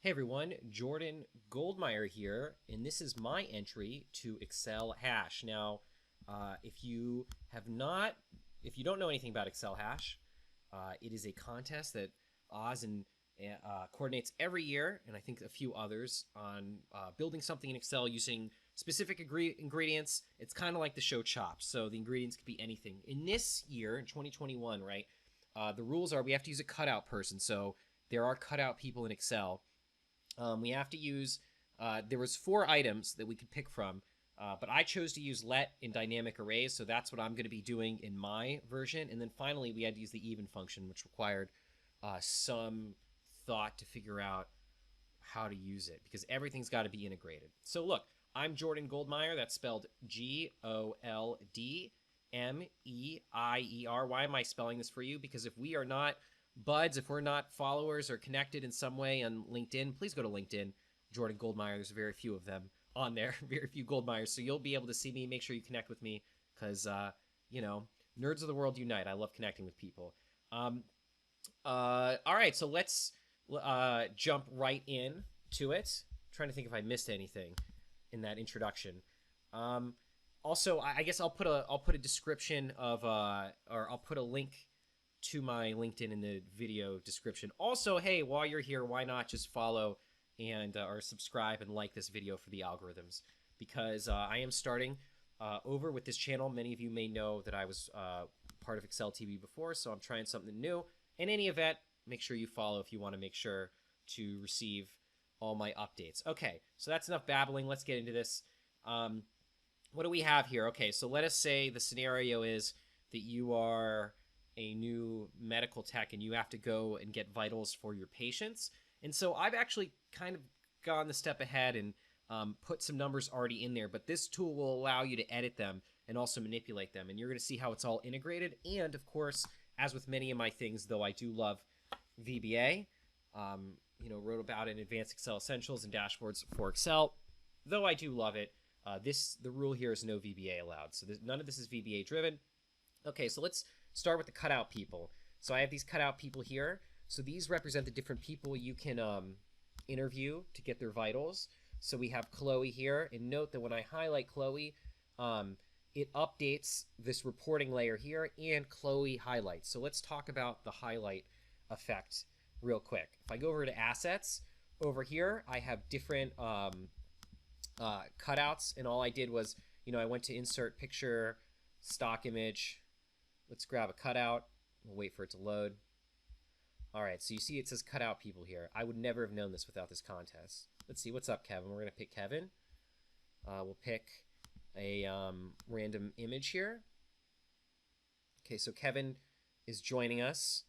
Hey everyone, Jordan Goldmeier here, and this is my entry to Excel Hash. Now, if you have not, if you don't know anything about Excel Hash, it is a contest that Oz and coordinates every year, and I think a few others on building something in Excel using specific ingredients. It's kind of like the show Chops, so the ingredients could be anything. In this year, in 2021, right, the rules are we have to use a cutout person, so there are cutout people in Excel. We have to use, there was 4 items that we could pick from, but I chose to use let in dynamic arrays, so that's what I'm going to be doing in my version. And then finally, we had to use the even function, which required some thought to figure out how to use it, because everything's got to be integrated. So look, I'm Jordan Goldmeier. That's spelled Goldmeier. Why am I spelling this for you? Because if we are not buds, if we're not followers or connected in some way on LinkedIn, please go to LinkedIn. Jordan Goldmeier, there's very few of them on there, very few Goldmeiers, so you'll be able to see me. Make sure you connect with me because, nerds of the world unite. I love connecting with people. All right, so let's jump right in to it. I'm trying to think if I missed anything in that introduction. Also, I guess I'll put a description of, or I'll put a link to my LinkedIn in the video description. Also, hey, while you're here, why not just follow and or subscribe and like this video for the algorithms, because I am starting over with this channel. Many of you may know that I was part of Excel TV before, so I'm trying something new. In any event, make sure you follow if you want to make sure to receive all my updates. Okay, so that's enough babbling. Let's get into this. What do we have here? Okay, so let us say the scenario is that you are a new medical tech and you have to go and get vitals for your patients. And so I've actually kind of gone the step ahead and put some numbers already in there, but this tool will allow you to edit them and also manipulate them. And you're going to see how it's all integrated. And of course, as with many of my things, though I do love VBA, wrote about it in Advanced Excel Essentials and Dashboards for Excel, though I do love it, the rule here is no VBA allowed. So none of this is VBA driven. Okay, so let's start with the cutout people. So I have these cutout people here. So these represent the different people you can interview to get their vitals. So we have Chloe here, and note that when I highlight Chloe, it updates this reporting layer here, and Chloe highlights. So let's talk about the highlight effect real quick. If I go over to assets, over here I have different cutouts, and all I did was, I went to insert picture, stock image. Let's grab a cutout. We'll wait for it to load. All right, so you see it says cutout people here. I would never have known this without this contest. Let's see, what's up, Kevin? We're going to pick Kevin. We'll pick a random image here. Okay, so Kevin is joining us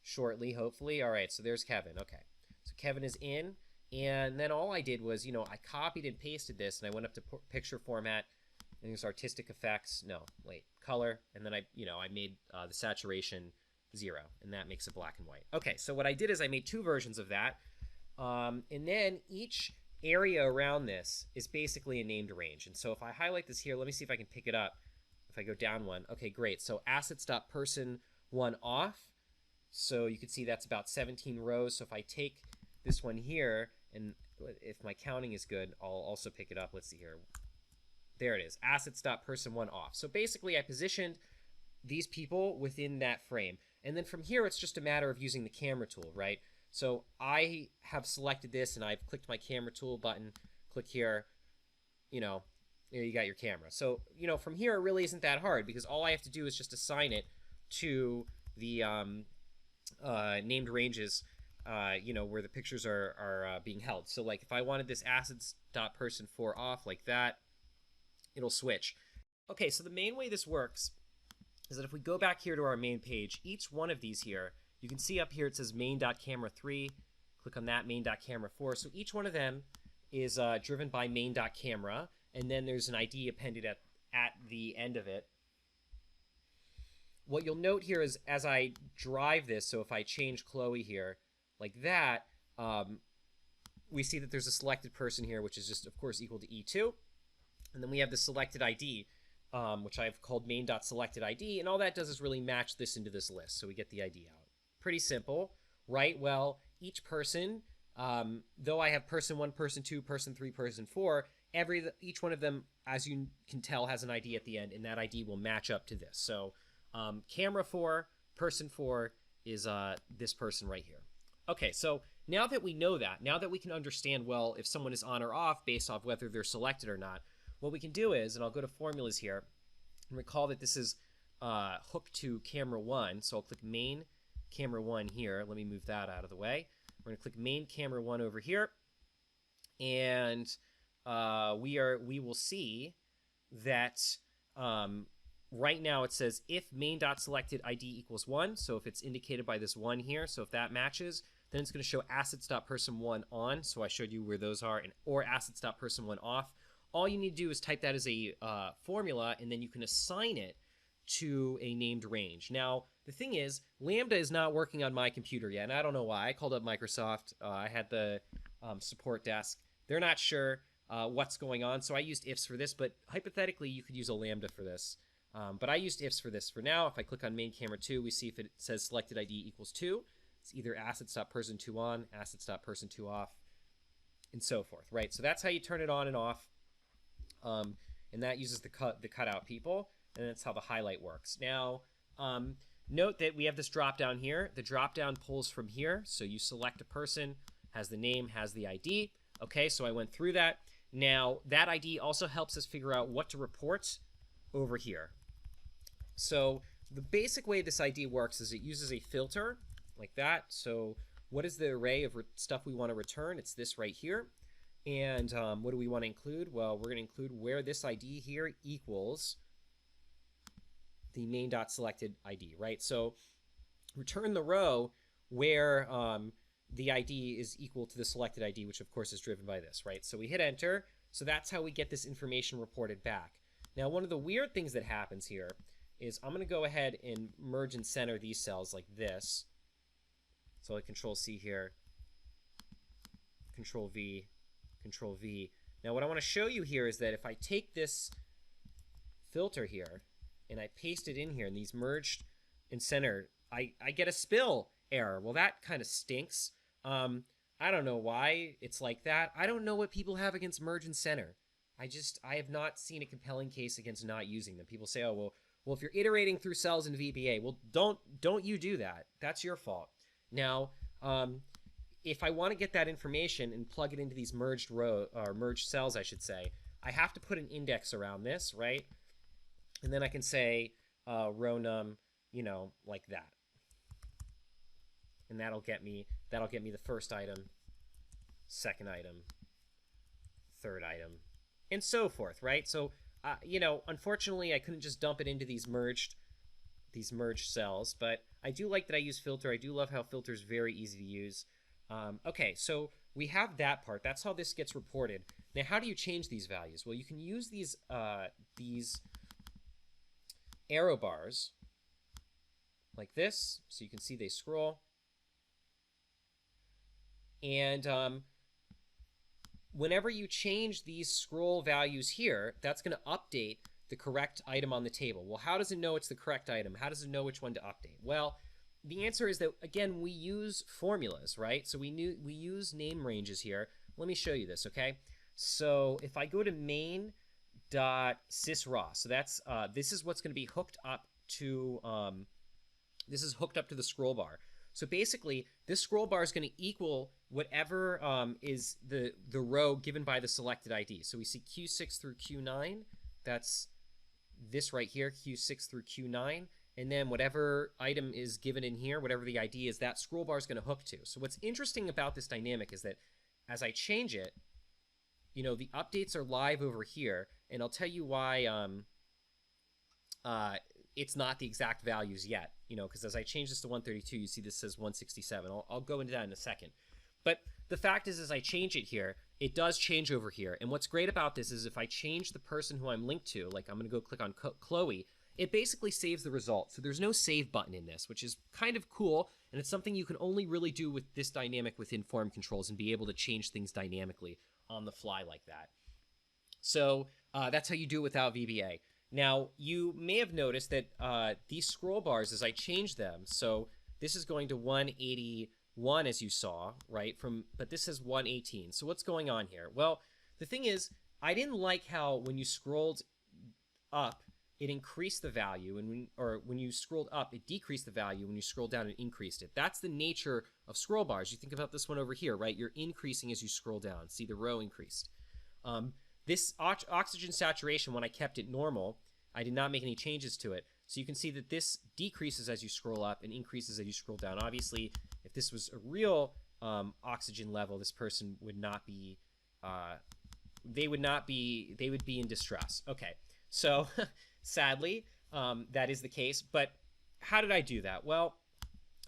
shortly, hopefully. All right, so there's Kevin. Okay, so Kevin is in, and then all I did was, I copied and pasted this, and I went up to picture format, and there's artistic effects. No, wait, color, and then I made the saturation 0, and that makes it black and white. Okay, so what I did is I made 2 versions of that, and then each area around this is basically a named range. And so if I highlight this here, let me see if I can pick it up. If I go down one, okay, great. So assets.person1 off. So you can see that's about 17 rows. So if I take this one here, and if my counting is good, I'll also pick it up. Let's see here. There it is, assets.person1 off. So basically I positioned these people within that frame. And then from here, it's just a matter of using the camera tool, right? So I have selected this and I've clicked my camera tool button, click here, you got your camera. So, from here, it really isn't that hard because all I have to do is just assign it to the named ranges, where the pictures are being held. So like if I wanted this assets.person4 off like that, it'll switch. Okay, so the main way this works is that if we go back here to our main page, each one of these here, you can see up here it says main.camera3. Click on that, main.camera4. So each one of them is driven by main.camera, and then there's an ID appended at the end of it. What you'll note here is as I drive this, so if I change Chloe here like that, we see that there's a selected person here, which is just, of course, equal to E2. And then we have the selected ID, which I've called main.selectedID, and all that does is really match this into this list, so we get the ID out. Pretty simple, right? Well, each person though I have person 1, person 2, person 3, person 4, each one of them, as you can tell, has an ID at the end, and that ID will match up to this. So camera 4, person 4 is this person right here. Okay, so now that we know that, now that we can understand, well, if someone is on or off based off whether they're selected or not, what we can do is, and I'll go to formulas here, and recall that this is hooked to camera 1, so I'll click main camera 1 here. Let me move that out of the way. We're going to click main camera 1 over here, and we will see that right now it says if main.selected ID equals 1, so if it's indicated by this 1 here, so if that matches, then it's going to show assets.person1 on, so I showed you where those are, or assets.person1 off. All you need to do is type that as a formula, and then you can assign it to a named range. Now, the thing is, Lambda is not working on my computer yet, and I don't know why. I called up Microsoft. I had the support desk. They're not sure what's going on, so I used ifs for this, but hypothetically, you could use a Lambda for this. But I used ifs for this for now. If I click on main camera 2, we see if it says selected ID equals 2. It's either assets.person2 on, assets.person2 off, and so forth, right? So that's how you turn it on and off, and that uses the cutout people, and that's how the highlight works. Now, note that we have this drop down here. The drop down pulls from here, so you select a person, has the name, has the ID. Okay, so I went through that. Now, that ID also helps us figure out what to report over here. So the basic way this ID works is it uses a filter like that. So what is the array of stuff we want to return? It's this right here. And what do we want to include? Well, we're going to include where this ID here equals the main.selected ID, right? So return the row where the ID is equal to the selected ID, which of course is driven by this, right? So we hit enter. So that's how we get this information reported back. Now, one of the weird things that happens here is I'm going to go ahead and merge and center these cells like this. So I Control C here, Control V, Control V. Now what I want to show you here is that if I take this filter here and I paste it in here and these merged and centered, I get a spill error. Well, that kind of stinks. I don't know why it's like that. I don't know what people have against merge and center. I have not seen a compelling case against not using them. People say, oh, well, if you're iterating through cells in VBA, well, don't you do that. That's your fault. Now, if I want to get that information and plug it into these merged cells, I should say, I have to put an index around this, right? And then I can say row num, like that. And that'll get me the first item, second item, third item, and so forth, right? So, unfortunately, I couldn't just dump it into these merged cells, but I do like that I use filter. I do love how filter is very easy to use. Okay, so we have that part. That's how this gets reported. Now, how do you change these values? Well, you can use these arrow bars like this, so you can see they scroll. And whenever you change these scroll values here, that's going to update the correct item on the table. Well, how does it know it's the correct item? How does it know which one to update? Well, the answer is that, again, we use formulas, right? So we use name ranges here. Let me show you this, okay? So if I go to main.sysraw, so that's this is what's going to be hooked up to this is hooked up to the scroll bar. So basically, this scroll bar is going to equal whatever is the row given by the selected ID. So we see Q6 through Q9. That's this right here, Q6 through Q9. And then whatever item is given in here, whatever the ID is, that scroll bar is going to hook to. So what's interesting about this dynamic is that as I change it, the updates are live over here. And I'll tell you why it's not the exact values yet, because as I change this to 132, you see this says 167. I'll go into that in a second. But the fact is, as I change it here, it does change over here. And what's great about this is if I change the person who I'm linked to, like I'm going to go click on Chloe, it basically saves the result. So there's no save button in this, which is kind of cool. And it's something you can only really do with this dynamic within form controls and be able to change things dynamically on the fly like that. So that's how you do it without VBA. Now, you may have noticed that these scroll bars, as I change them, so this is going to 189, 1, as you saw, right? But this is 118. So what's going on here? Well, the thing is, I didn't like how when you scrolled up, it increased the value, and when you scrolled up, it decreased the value. When you scrolled down, it increased it. That's the nature of scroll bars. You think about this one over here, right? You're increasing as you scroll down. See, the row increased. This oxygen saturation, when I kept it normal, I did not make any changes to it. So you can see that this decreases as you scroll up and increases as you scroll down. Obviously, if this was a real oxygen level, this person would not be, they would be in distress. Okay, so sadly, that is the case. But how did I do that? Well,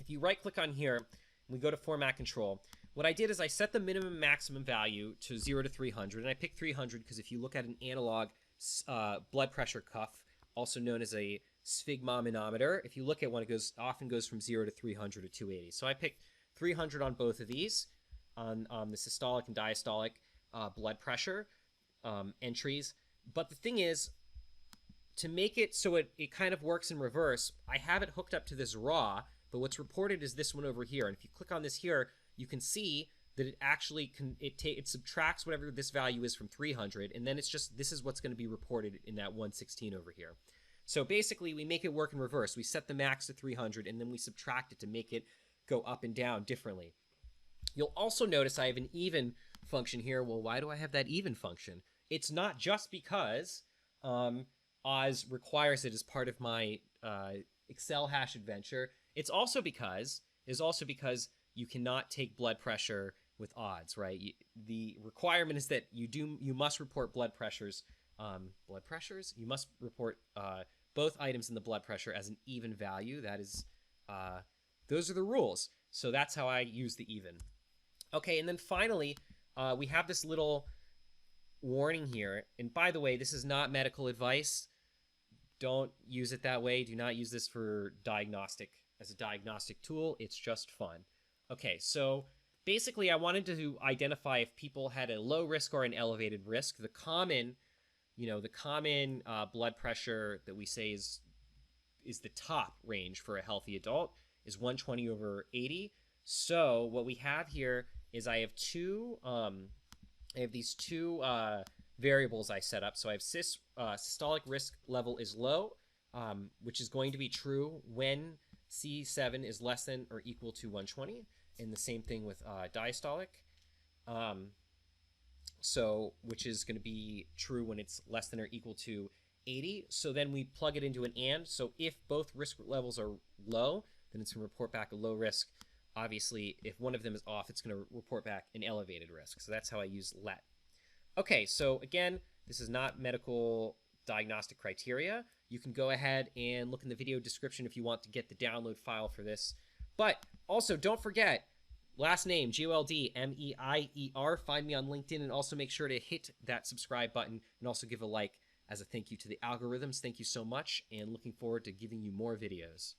if you right click on here, and we go to format control, what I did is I set the minimum maximum value to 0 to 300, and I picked 300 because if you look at an analog blood pressure cuff, also known as a sphygmomanometer, if you look at one, it often goes from 0 to 300 or 280. So I picked 300 on both of these, on the systolic and diastolic blood pressure entries. But the thing is, to make it so it kind of works in reverse, I have it hooked up to this raw, but what's reported is this one over here. And if you click on this here, you can see that it actually it subtracts whatever this value is from 300, and then it's just, this is what's going to be reported in that 116 over here. So basically, we make it work in reverse. We set the max to 300, and then we subtract it to make it go up and down differently. You'll also notice I have an even function here. Well, why do I have that even function? It's not just because Oz requires it as part of my Excel hash adventure. It's also because you cannot take blood pressure with odds, right? The requirement is that you must report blood pressures. You must report both items in the blood pressure as an even value. That is, those are the rules. So that's how I use the even. Okay, and then finally, we have this little warning here. And by the way, this is not medical advice. Don't use it that way. Do not use this for as a diagnostic tool. It's just fun. Okay, so basically I wanted to identify if people had a low risk or an elevated risk. The common blood pressure that we say is the top range for a healthy adult is 120 over 80. So what we have here is I have these two variables I set up. So I have systolic risk level is low, which is going to be true when C7 is less than or equal to 120, and the same thing with diastolic. Which is going to be true when it's less than or equal to 80. So then we plug it into an AND. So if both risk levels are low, then it's going to report back a low risk. Obviously, if one of them is off, it's going to report back an elevated risk. So that's how I use LET. Okay, so again, this is not medical diagnostic criteria. You can go ahead and look in the video description if you want to get the download file for this. But also, don't forget, last name, Goldmeier. Find me on LinkedIn, and also make sure to hit that subscribe button and also give a like as a thank you to the algorithms. Thank you so much, and looking forward to giving you more videos.